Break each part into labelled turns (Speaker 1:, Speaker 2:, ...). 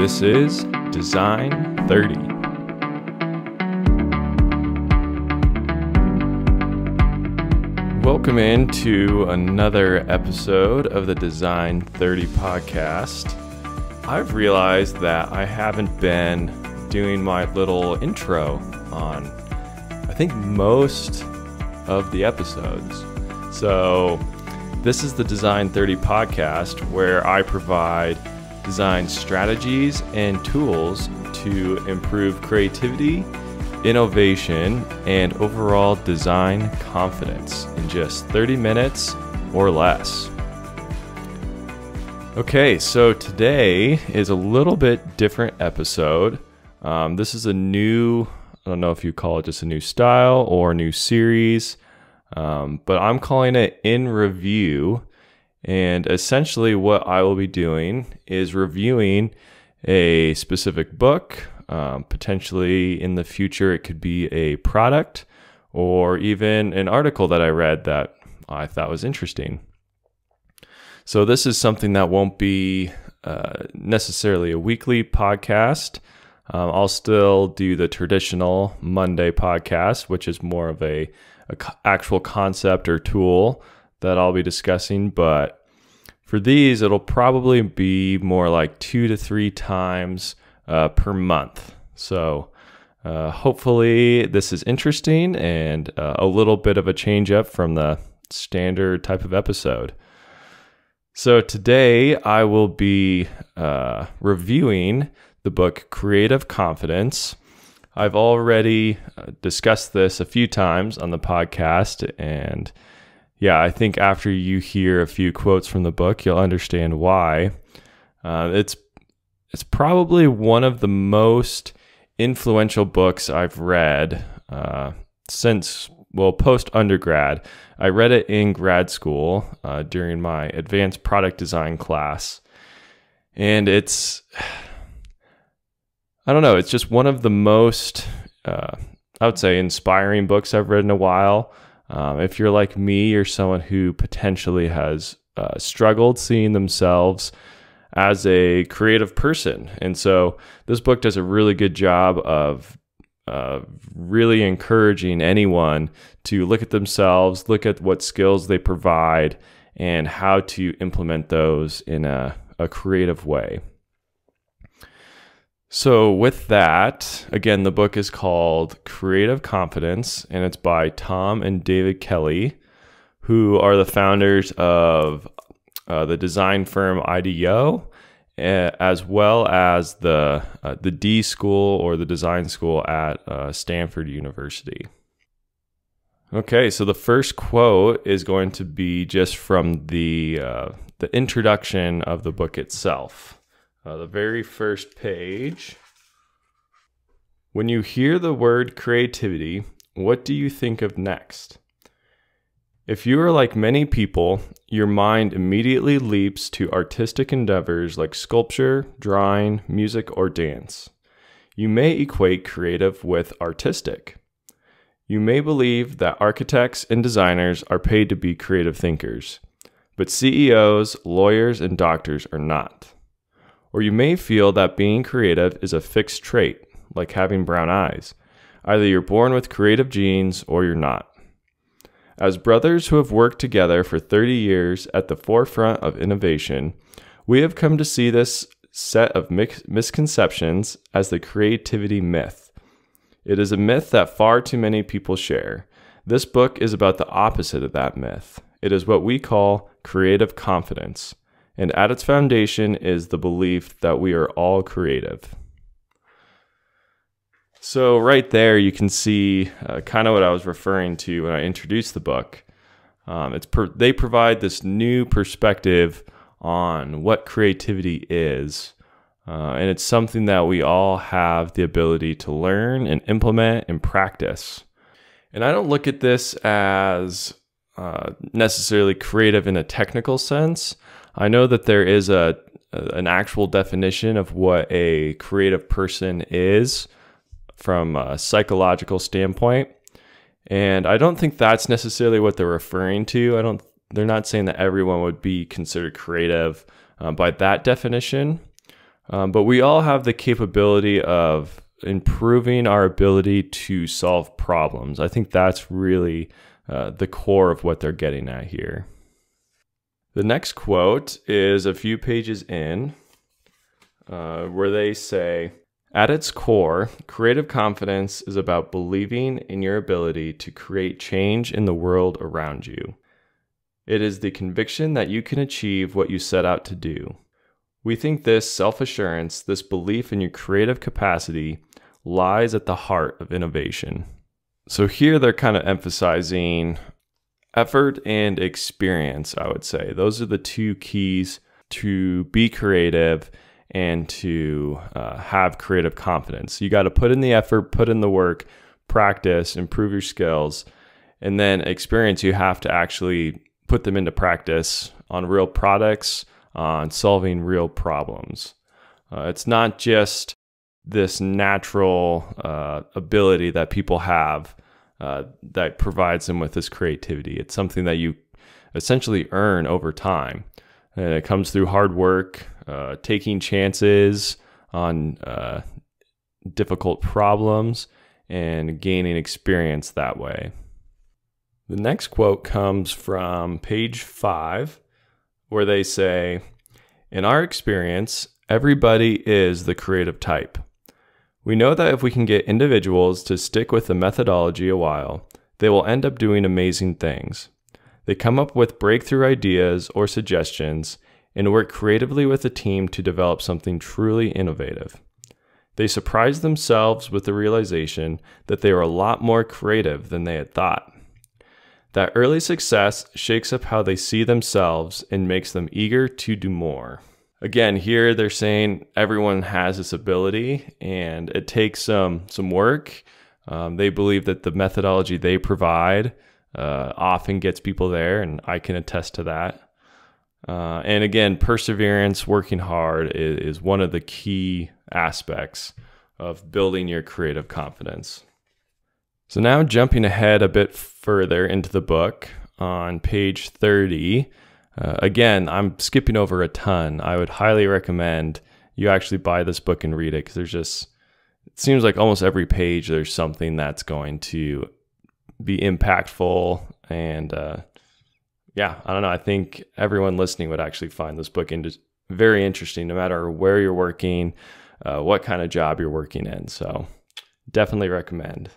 Speaker 1: This is Design 30. Welcome into another episode of the Design 30 podcast. I've realized that I haven't been doing my little intro on, I think, most of the episodes. So this is the Design 30 podcast where I provide design strategies and tools to improve creativity, innovation, and overall design confidence in just 30 minutes or less. Okay, so today is a little bit different episode. This is a new, I don't know if you call it just a new style or a new series, but I'm calling it In Review. And essentially what I will be doing is reviewing a specific book. Potentially in the future, it could be a product or even an article that I read that I thought was interesting. So this is something that won't be necessarily a weekly podcast. I'll still do the traditional Monday podcast, which is more of a actual concept or tool that I'll be discussing. But for these, it'll probably be more like 2 to 3 times per month. So hopefully this is interesting and a little bit of a change up from the standard type of episode. So today I will be reviewing the book Creative Confidence. I've already discussed this a few times on the podcast, and yeah, I think after you hear a few quotes from the book, you'll understand why. It's probably one of the most influential books I've read since, post-undergrad. I read it in grad school during my advanced product design class. And it's just one of the most, I would say, inspiring books I've read in a while. If you're like me, you're someone who potentially has struggled seeing themselves as a creative person. And so this book does a really good job of really encouraging anyone to look at themselves, look at what skills they provide, and how to implement those in a creative way. So with that, again, the book is called Creative Confidence, and it's by Tom and David Kelley, who are the founders of the design firm IDEO, as well as the D School or the design school at Stanford University. Okay, so the first quote is going to be just from the introduction of the book itself. The very first page. When you hear the word creativity, what do you think of next? If you are like many people, your mind immediately leaps to artistic endeavors like sculpture, drawing, music, or dance. You may equate creative with artistic. You may believe that architects and designers are paid to be creative thinkers, but CEOs, lawyers, and doctors are not. Or you may feel that being creative is a fixed trait, like having brown eyes. Either you're born with creative genes or you're not. As brothers who have worked together for 30 years at the forefront of innovation, we have come to see this set of misconceptions as the creativity myth. It is a myth that far too many people share. This book is about the opposite of that myth. It is what we call creative confidence. And at its foundation is the belief that we are all creative. So right there, you can see kind of what I was referring to when I introduced the book. They provide this new perspective on what creativity is. And it's something that we all have the ability to learn and implement and practice. And I don't look at this as necessarily creative in a technical sense. I know that there is an actual definition of what a creative person is from a psychological standpoint. And I don't think that's necessarily what they're referring to. They're not saying that everyone would be considered creative by that definition. But we all have the capability of improving our ability to solve problems. I think that's really the core of what they're getting at here. The next quote is a few pages in, where they say, "At its core, creative confidence is about believing in your ability to create change in the world around you. It is the conviction that you can achieve what you set out to do. We think this self-assurance, this belief in your creative capacity, lies at the heart of innovation." So here they're kind of emphasizing effort and experience, I would say. Those are the two keys to be creative and to have creative confidence. You got to put in the effort, put in the work, practice, improve your skills, and then experience, you have to actually put them into practice on real products, on solving real problems. It's not just this natural ability that people have that provides them with this creativity. It's something that you essentially earn over time. And it comes through hard work, taking chances on difficult problems, and gaining experience that way. The next quote comes from page 5, where they say, "In our experience, everybody is the creative type. We know that if we can get individuals to stick with the methodology a while, they will end up doing amazing things. They come up with breakthrough ideas or suggestions and work creatively with a team to develop something truly innovative. They surprise themselves with the realization that they are a lot more creative than they had thought. That early success shakes up how they see themselves and makes them eager to do more." Again, here they're saying everyone has this ability, and it takes some work. They believe that the methodology they provide often gets people there, and I can attest to that. And again, perseverance, working hard is one of the key aspects of building your creative confidence. So now jumping ahead a bit further into the book on page 30, again, I'm skipping over a ton. I would highly recommend you actually buy this book and read it, because it seems like almost every page there's something that's going to be impactful. And yeah, I don't know. I think everyone listening would actually find this book very interesting, no matter where you're working, what kind of job you're working in. So definitely recommend.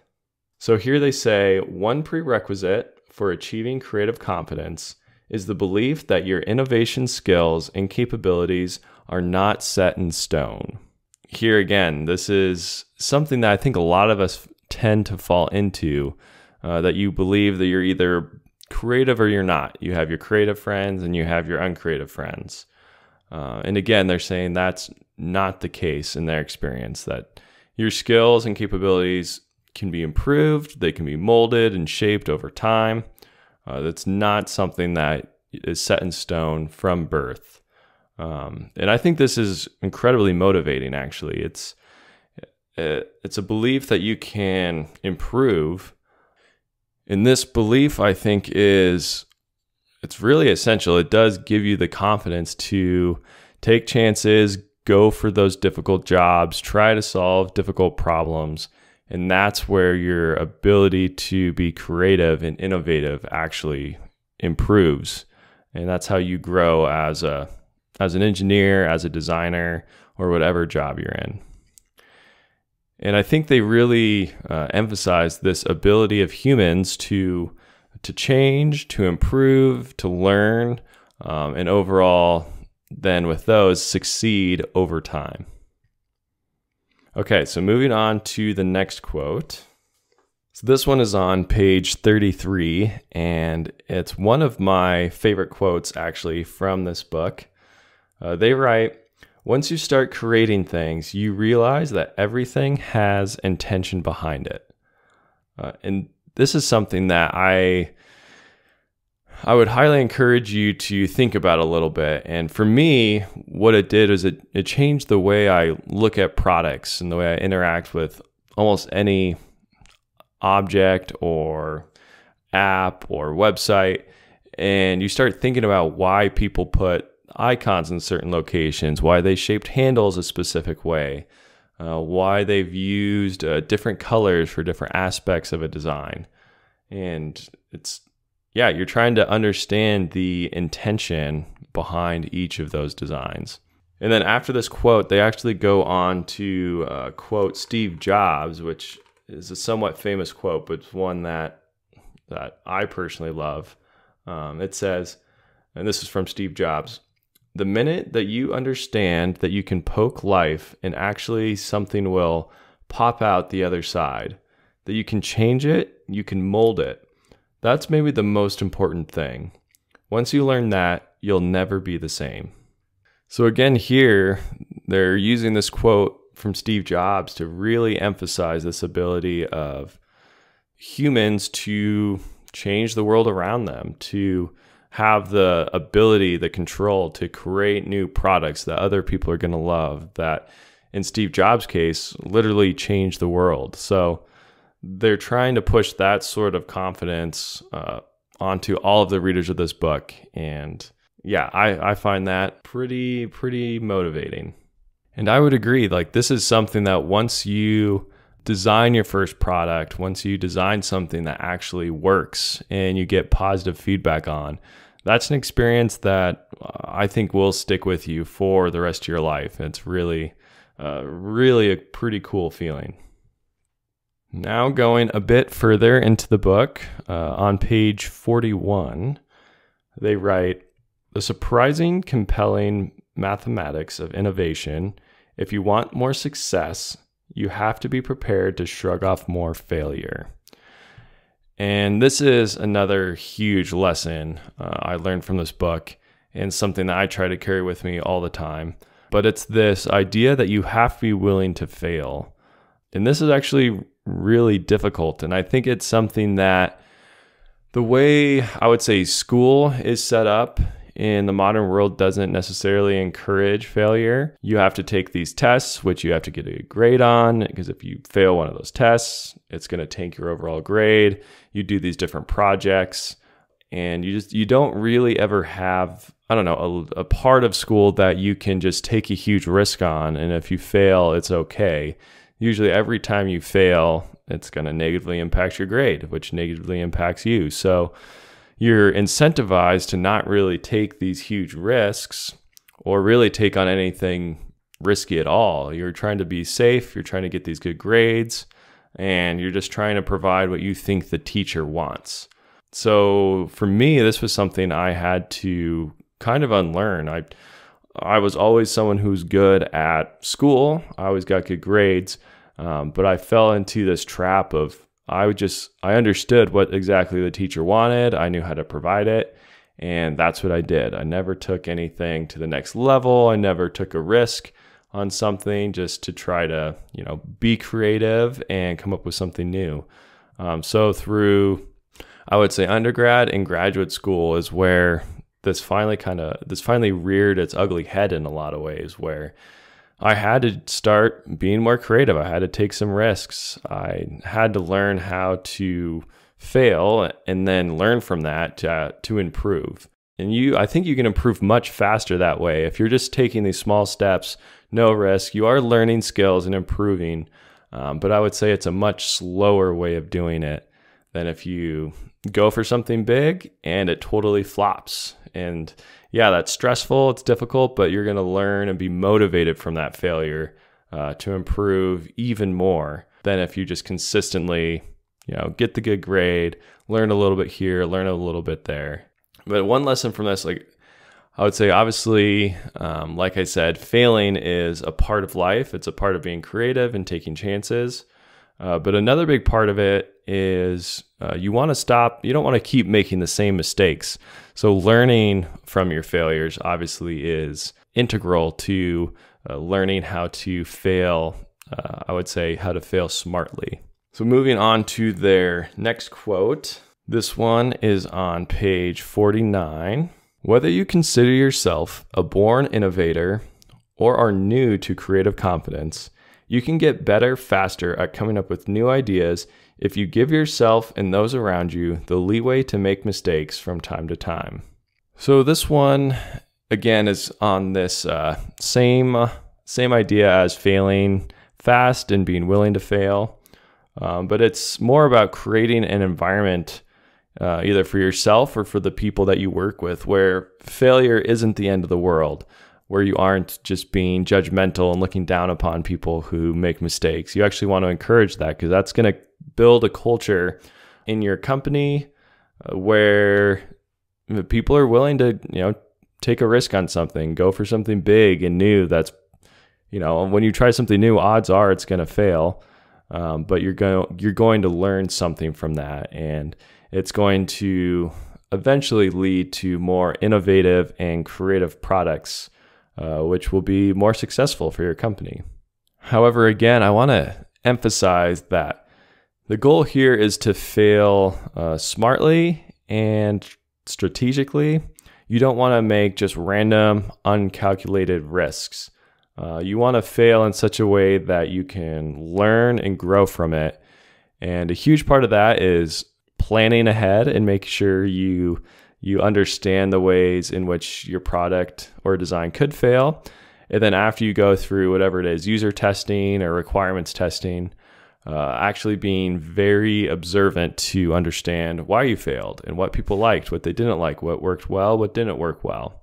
Speaker 1: So here they say, one prerequisite for achieving creative confidence is the belief that your innovation skills and capabilities are not set in stone. Here again, this is something that I think a lot of us tend to fall into, that you believe that you're either creative or you're not. You have your creative friends and you have your uncreative friends. And again, they're saying that's not the case in their experience, that your skills and capabilities can be improved, they can be molded and shaped over time. That's not something that is set in stone from birth. And I think this is incredibly motivating, actually. It's a belief that you can improve. And this belief, I think, it's really essential. It does give you the confidence to take chances, go for those difficult jobs, try to solve difficult problems. And that's where your ability to be creative and innovative actually improves. And that's how you grow as an engineer, as a designer, or whatever job you're in. And I think they really emphasize this ability of humans to change, to improve, to learn, and overall, then with those, succeed over time. Okay, so moving on to the next quote. So this one is on page 33, and it's one of my favorite quotes, actually, from this book. They write, "Once you start creating things, you realize that everything has intention behind it." And this is something that I would highly encourage you to think about a little bit. And for me, what it did is it changed the way I look at products and the way I interact with almost any object or app or website. And you start thinking about why people put icons in certain locations, why they shaped handles a specific way, why they've used different colors for different aspects of a design. And you're trying to understand the intention behind each of those designs. And then after this quote, they actually go on to quote Steve Jobs, which is a somewhat famous quote, but it's one that I personally love. It says, and this is from Steve Jobs, "The minute that you understand that you can poke life and actually something will pop out the other side, that you can change it, you can mold it, that's maybe the most important thing. Once you learn that, you'll never be the same." So again, here, they're using this quote from Steve Jobs to really emphasize this ability of humans to change the world around them, to have the ability, the control to create new products that other people are going to love, that in Steve Jobs' case, literally change the world. So they're trying to push that sort of confidence onto all of the readers of this book. And yeah, I find that pretty motivating. And I would agree, like this is something that once you design your first product, once you design something that actually works and you get positive feedback on, that's an experience that I think will stick with you for the rest of your life. It's really a pretty cool feeling. Now going a bit further into the book, on page 41, they write, "The surprising, compelling mathematics of innovation. If you want more success, you have to be prepared to shrug off more failure." And this is another huge lesson I learned from this book, and something that I try to carry with me all the time. But it's this idea that you have to be willing to fail. And this is actually really difficult. And I think it's something that the way I would say school is set up in the modern world doesn't necessarily encourage failure. You have to take these tests, which you have to get a grade on, because if you fail one of those tests, it's going to tank your overall grade. You do these different projects, and you don't really ever have, a part of school that you can just take a huge risk on, and if you fail, it's okay. Usually every time you fail, it's going to negatively impact your grade, which negatively impacts you. So you're incentivized to not really take these huge risks or really take on anything risky at all. You're trying to be safe, you're trying to get these good grades, and you're just trying to provide what you think the teacher wants. So for me, this was something I had to kind of unlearn. I was always someone who's good at school. I always got good grades, but I fell into this trap of I understood what exactly the teacher wanted. I knew how to provide it, and that's what I did. I never took anything to the next level. I never took a risk on something just to try to, be creative and come up with something new. So through, I would say, undergrad and graduate school is where this finally reared its ugly head in a lot of ways, where I had to start being more creative. I had to take some risks. I had to learn how to fail and then learn from that to improve. And I think you can improve much faster that way. If you're just taking these small steps, no risk, you are learning skills and improving. But I would say it's a much slower way of doing it than if you go for something big and it totally flops. And yeah, that's stressful, it's difficult, but you're going to learn and be motivated from that failure to improve even more than if you just consistently, get the good grade, learn a little bit here, learn a little bit there. But one lesson from this, I would say, obviously, like I said, failing is a part of life. It's a part of being creative and taking chances. But another big part of it is you want to stop. You don't want to keep making the same mistakes. So learning from your failures obviously is integral to learning how to fail. I would say how to fail smartly. So moving on to their next quote. This one is on page 49. "Whether you consider yourself a born innovator or are new to creative confidence, you can get better faster at coming up with new ideas if you give yourself and those around you the leeway to make mistakes from time to time." So this one again, is on this same idea as failing fast and being willing to fail. But it's more about creating an environment either for yourself or for the people that you work with where failure isn't the end of the world, where you aren't just being judgmental and looking down upon people who make mistakes. You actually want to encourage that, because that's going to build a culture in your company where people are willing to, take a risk on something, go for something big and new. That's, when you try something new, odds are it's going to fail. But you're going to learn something from that, and it's going to eventually lead to more innovative and creative products, which will be more successful for your company. However, again, I want to emphasize that the goal here is to fail smartly and strategically. You don't want to make just random, uncalculated risks. You want to fail in such a way that you can learn and grow from it. And a huge part of that is planning ahead and making sure you understand the ways in which your product or design could fail. And then after you go through whatever it is, user testing or requirements testing, actually being very observant to understand why you failed and what people liked, what they didn't like, what worked well, what didn't work well.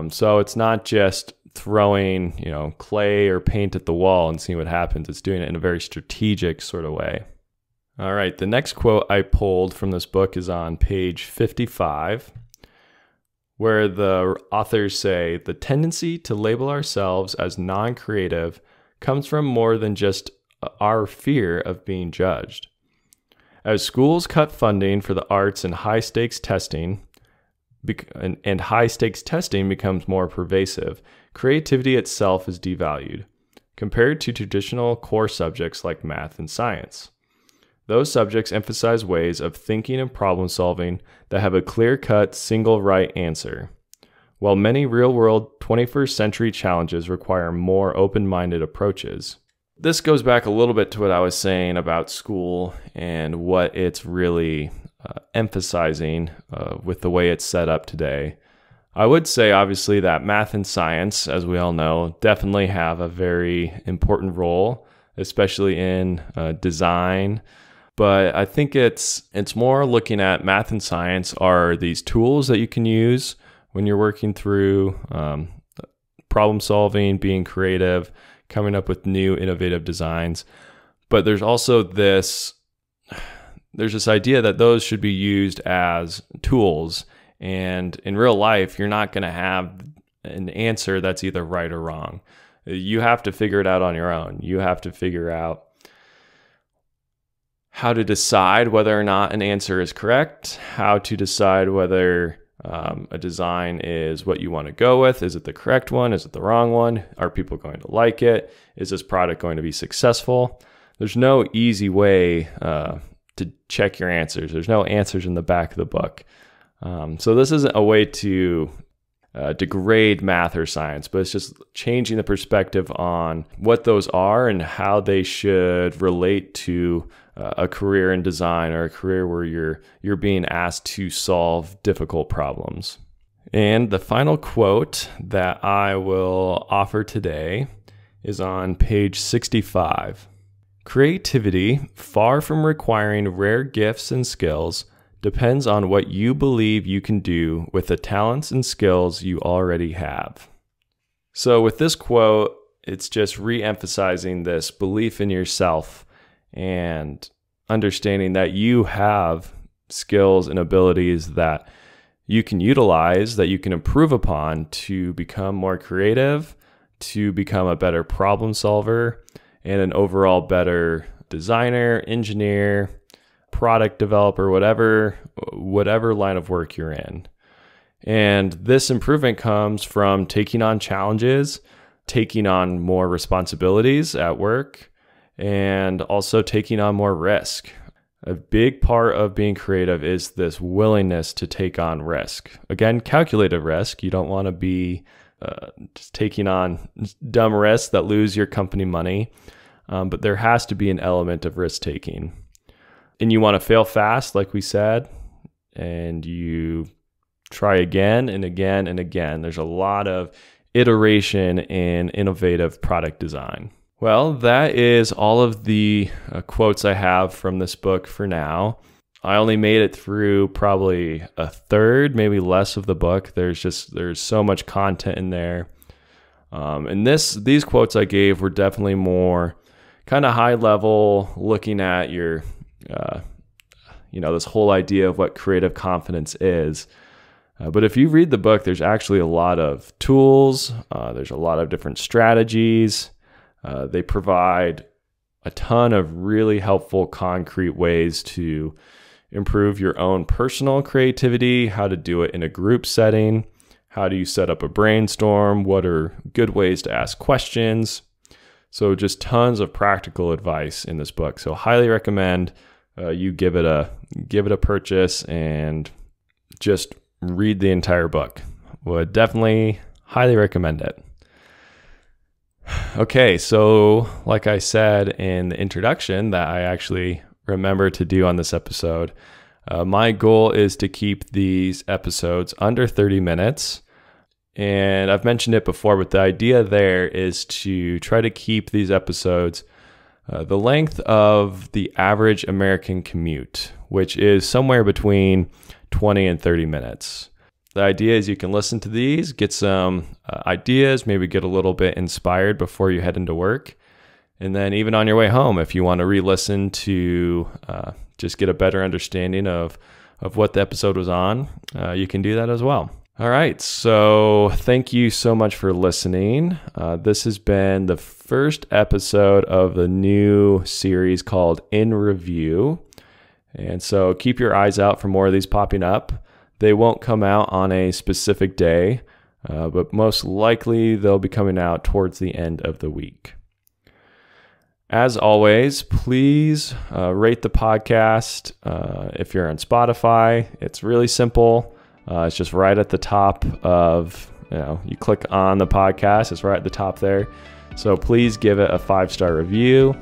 Speaker 1: So it's not just throwing, clay or paint at the wall and seeing what happens. It's doing it in a very strategic sort of way. All right, the next quote I pulled from this book is on page 55, where the authors say, "The tendency to label ourselves as non-creative comes from more than just our fear of being judged. As schools cut funding for the arts and high-stakes testing becomes more pervasive, creativity itself is devalued, compared to traditional core subjects like math and science. Those subjects emphasize ways of thinking and problem solving that have a clear-cut, single right answer, while many real-world 21st century challenges require more open-minded approaches." This goes back a little bit to what I was saying about school and what it's really emphasizing with the way it's set up today. I would say, obviously, that math and science, as we all know, definitely have a very important role, especially in design. But I think it's more looking at math and science are these tools that you can use when you're working through problem solving, being creative, coming up with new innovative designs. But there's also this idea that those should be used as tools. And in real life, you're not going to have an answer that's either right or wrong. You have to figure it out on your own. You have to figure out how to decide whether or not an answer is correct, how to decide whether a design is what you want to go with. Is it the correct one? Is it the wrong one? Are people going to like it? Is this product going to be successful? There's no easy way to check your answers. There's no answers in the back of the book. So this isn't a way to degrade math or science, but it's just changing the perspective on what those are and how they should relate to a career in design or a career where you're being asked to solve difficult problems. And the final quote that I will offer today is on page 65. "Creativity, far from requiring rare gifts and skills, depends on what you believe you can do with the talents and skills you already have." So with this quote, it's just re-emphasizing this belief in yourself and understanding that you have skills and abilities that you can utilize, that you can improve upon to become more creative, to become a better problem solver, and an overall better designer, engineer, product developer, whatever line of work you're in. And this improvement comes from taking on challenges, taking on more responsibilities at work, and also taking on more risk. A big part of being creative is this willingness to take on risk. Again, calculated risk. You don't want to be just taking on dumb risks that lose your company money, but there has to be an element of risk taking. And you want to fail fast, like we said, and you try again and again and again. There's a lot of iteration in innovative product design. Well, that is all of the quotes I have from this book for now. I only made it through probably a third, maybe less of the book. There's so much content in there. And these quotes I gave were definitely more kind of high level, looking at your, this whole idea of what creative confidence is. But if you read the book, there's actually a lot of tools. There's a lot of different strategies. They provide a ton of really helpful, concrete ways to improve your own personal creativity, how to do it in a group setting, how do you set up a brainstorm, what are good ways to ask questions. So just tons of practical advice in this book. So highly recommend you give it a purchase and just read the entire book. Would definitely highly recommend it. Okay, so like I said in the introduction that I actually remember to do on this episode, my goal is to keep these episodes under 30 minutes. And I've mentioned it before, but the idea there is to try to keep these episodes the length of the average American commute, which is somewhere between 20 and 30 minutes. The idea is you can listen to these, get some ideas, maybe get a little bit inspired before you head into work. And then even on your way home, if you want to re-listen to just get a better understanding of what the episode was on, you can do that as well. All right, so thank you so much for listening. This has been the first episode of the new series called In Review. And so keep your eyes out for more of these popping up. They won't come out on a specific day, but most likely they'll be coming out towards the end of the week. As always, please rate the podcast. If you're on Spotify, it's really simple. It's just right at the top of, you click on the podcast, it's right at the top there. So please give it a 5-star review.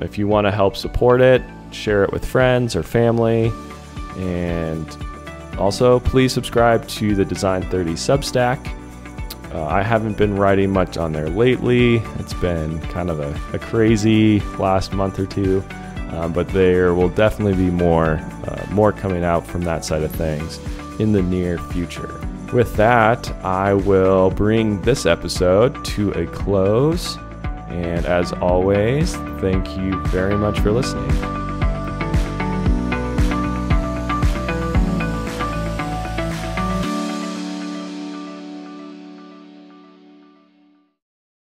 Speaker 1: If you want to help support it, share it with friends or family. And also, please subscribe to the Design30 Substack. I haven't been writing much on there lately. It's been kind of a crazy last month or two, but there will definitely be more coming out from that side of things in the near future. With that, I will bring this episode to a close. And as always, thank you very much for listening.